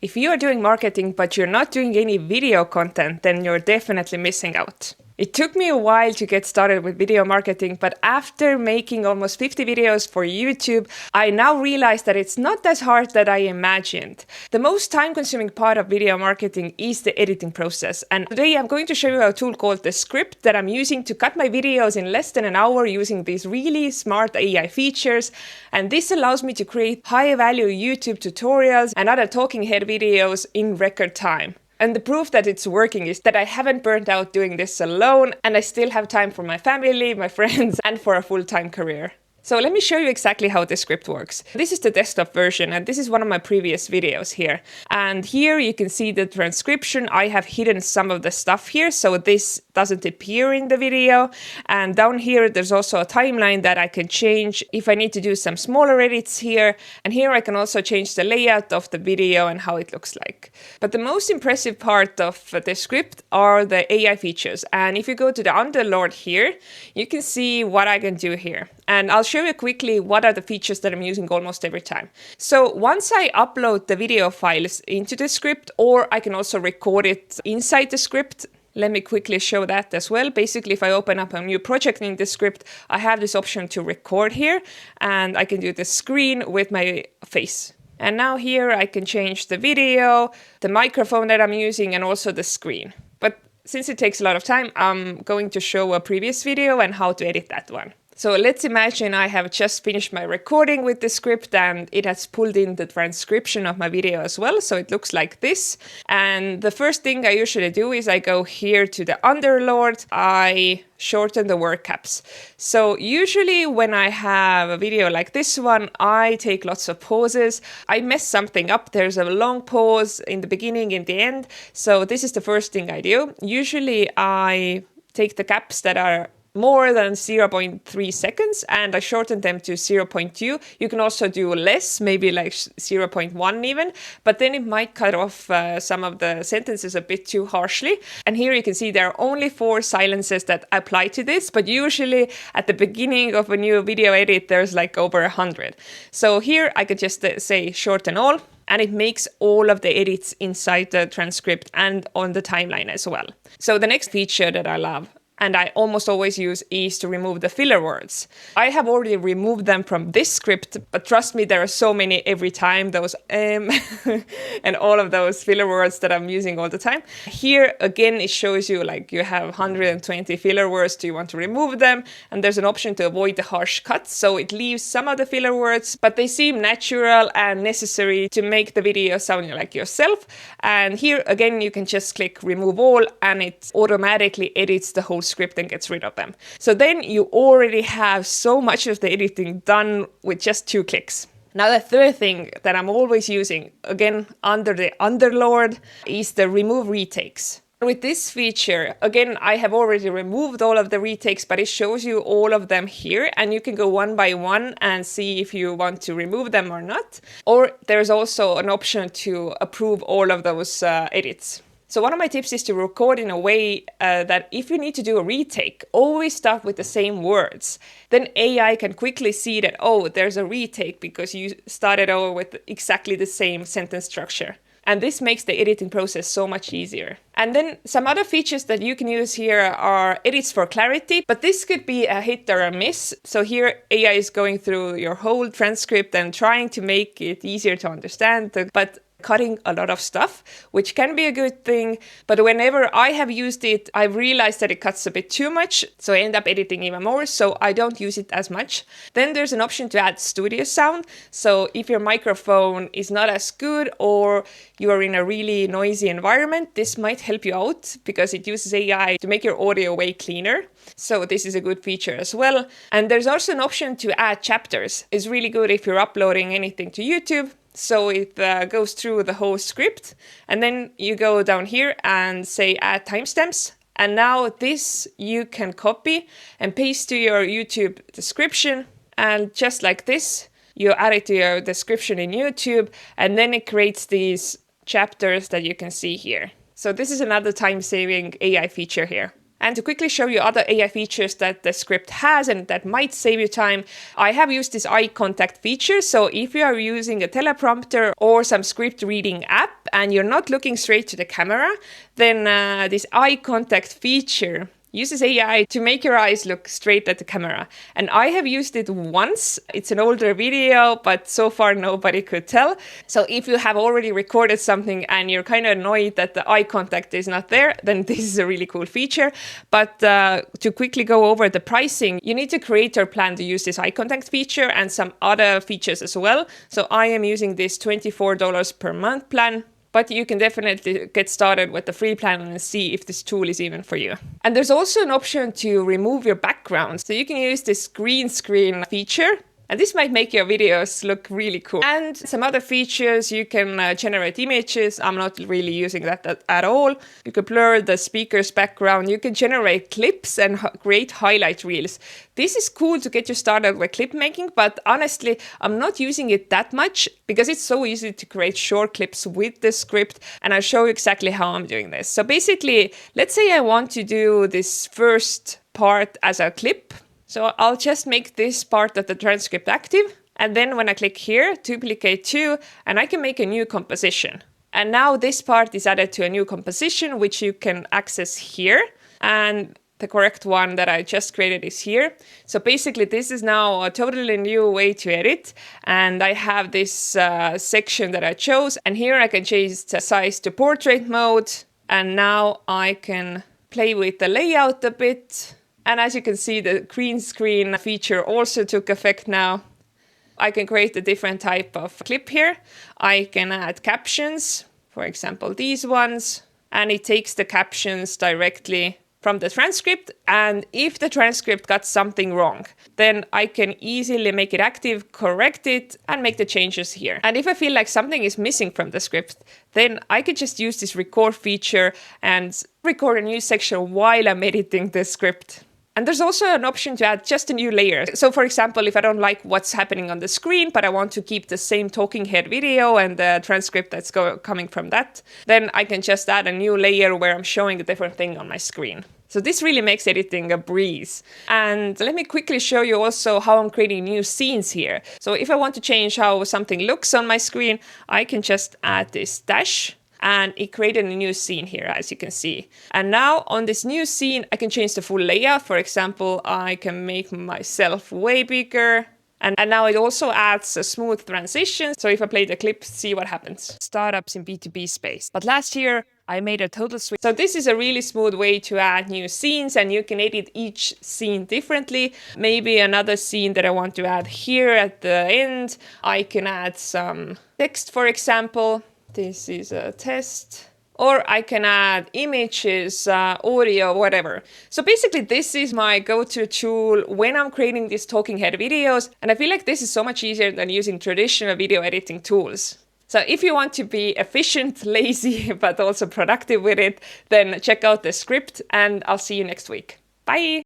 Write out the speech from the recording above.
If you are doing marketing but you're not doing any video content, then you're definitely missing out. It took me a while to get started with video marketing, but after making almost 50 videos for YouTube, I now realize that it's not as hard as I imagined. The most time-consuming part of video marketing is the editing process, and today I'm going to show you a tool called Descript that I'm using to cut my videos in less than an hour using these really smart AI features, and this allows me to create high-value YouTube tutorials and other talking head videos in record time. And the proof that it's working is that I haven't burnt out doing this alone, and I still have time for my family, my friends, and for a full-time career. So let me show you exactly how Descript works. This is the desktop version, and this is one of my previous videos here. And here you can see the transcription. I have hidden some of the stuff here, so this doesn't appear in the video. And down here, there's also a timeline that I can change if I need to do some smaller edits here. And here I can also change the layout of the video and how it looks like. But the most impressive part of Descript are the AI features. And if you go to the Underlord here, you can see what I can do here. And I'll show you quickly what are the features that I'm using almost every time. So once I upload the video files into Descript, or I can also record it inside Descript. Let me quickly show that as well. Basically, if I open up a new project in Descript, I have this option to record here, and I can do the screen with my face. And now here I can change the video, the microphone that I'm using, and also the screen. But since it takes a lot of time, I'm going to show a previous video and how to edit that one. So let's imagine I have just finished my recording with Descript and it has pulled in the transcription of my video as well. So it looks like this. And the first thing I usually do is I go here to the Underlord. I shorten the word caps. So usually when I have a video like this one, I take lots of pauses. I mess something up. There's a long pause in the beginning, in the end. So this is the first thing I do. Usually I take the caps that are more than 0.3 seconds and I shorten them to 0.2. You can also do less, maybe like 0.1 even, but then it might cut off some of the sentences a bit too harshly. And here you can see there are only 4 silences that apply to this, but usually at the beginning of a new video edit, there's like over 100. So here I could just say shorten all, and it makes all of the edits inside the transcript and on the timeline as well. So the next feature that I love, and I almost always use, is to remove the filler words. I have already removed them from this script, but trust me, there are so many every time, those and all of those filler words that I'm using all the time. Here, again, it shows you like you have 120 filler words. Do you want to remove them? And there's an option to avoid the harsh cuts. So it leaves some of the filler words, but they seem natural and necessary to make the video sound like yourself. And here, again, you can just click remove all and it automatically edits the whole script and gets rid of them. So then you already have so much of the editing done with just 2 clicks. Now the third thing that I'm always using, again under the Underlord, is the remove retakes. With this feature, again, I have already removed all of the retakes, but it shows you all of them here, and you can go one by one and see if you want to remove them or not. Or there's also an option to approve all of those edits. So one of my tips is to record in a way that if you need to do a retake, always start with the same words. Then AI can quickly see that, oh, there's a retake because you started over with exactly the same sentence structure. And this makes the editing process so much easier. And then some other features that you can use here are edits for clarity, but this could be a hit or a miss. So here AI is going through your whole transcript and trying to make it easier to understand, but cutting a lot of stuff, which can be a good thing. But whenever I have used it, I've realized that it cuts a bit too much. So I end up editing even more. So I don't use it as much. Then there's an option to add studio sound. So if your microphone is not as good or you are in a really noisy environment, this might help you out because it uses AI to make your audio way cleaner. So this is a good feature as well. And there's also an option to add chapters. It's really good if you're uploading anything to YouTube. So it goes through the whole script, and then you go down here and say add timestamps. And now this you can copy and paste to your YouTube description. And just like this, you add it to your description in YouTube, and then it creates these chapters that you can see here. So this is another time-saving AI feature here. And to quickly show you other AI features that Descript has and that might save you time, I have used this eye contact feature. So if you are using a teleprompter or some script reading app and you're not looking straight to the camera, then this eye contact feature uses AI to make your eyes look straight at the camera. And I have used it once. It's an older video, but so far nobody could tell. So if you have already recorded something and you're kind of annoyed that the eye contact is not there, then this is a really cool feature. But to quickly go over the pricing, you need to create your plan to use this eye contact feature and some other features as well. So I am using this $24 per month plan. But you can definitely get started with the free plan and see if this tool is even for you. And there's also an option to remove your background. So you can use this green screen feature. And this might make your videos look really cool. And some other features, you can generate images. I'm not really using that at all. You can blur the speaker's background. You can generate clips and create highlight reels. This is cool to get you started with clip making, but honestly, I'm not using it that much because it's so easy to create short clips with Descript. And I'll show you exactly how I'm doing this. So basically, let's say I want to do this first part as a clip. So I'll just make this part of the transcript active. And then when I click here, duplicate to, and I can make a new composition. And now this part is added to a new composition, which you can access here. And the correct one that I just created is here. So basically, this is now a totally new way to edit. And I have this section that I chose. And here I can change the size to portrait mode. And now I can play with the layout a bit. And as you can see, the green screen feature also took effect now. I can create a different type of clip here. I can add captions, for example, these ones. And it takes the captions directly from the transcript. And if the transcript got something wrong, then I can easily make it active, correct it, and make the changes here. And if I feel like something is missing from the script, then I could just use this record feature and record a new section while I'm editing the script. And there's also an option to add just a new layer. So for example, if I don't like what's happening on the screen, but I want to keep the same talking head video and the transcript that's coming from that, then I can just add a new layer where I'm showing a different thing on my screen. So this really makes editing a breeze. And let me quickly show you also how I'm creating new scenes here. So if I want to change how something looks on my screen, I can just add this dash. And it created a new scene here, as you can see. And now on this new scene, I can change the full layout. For example, I can make myself way bigger. And now it also adds a smooth transition. So if I play the clip, see what happens. Startups in B2B space. But last year, I made a total switch. So this is a really smooth way to add new scenes, and you can edit each scene differently. Maybe another scene that I want to add here at the end. I can add some text, for example. This is a test. Or I can add images, audio, whatever. So basically, this is my go-to tool when I'm creating these talking head videos. And I feel like this is so much easier than using traditional video editing tools. So if you want to be efficient, lazy, but also productive with it, then check out Descript, and I'll see you next week. Bye!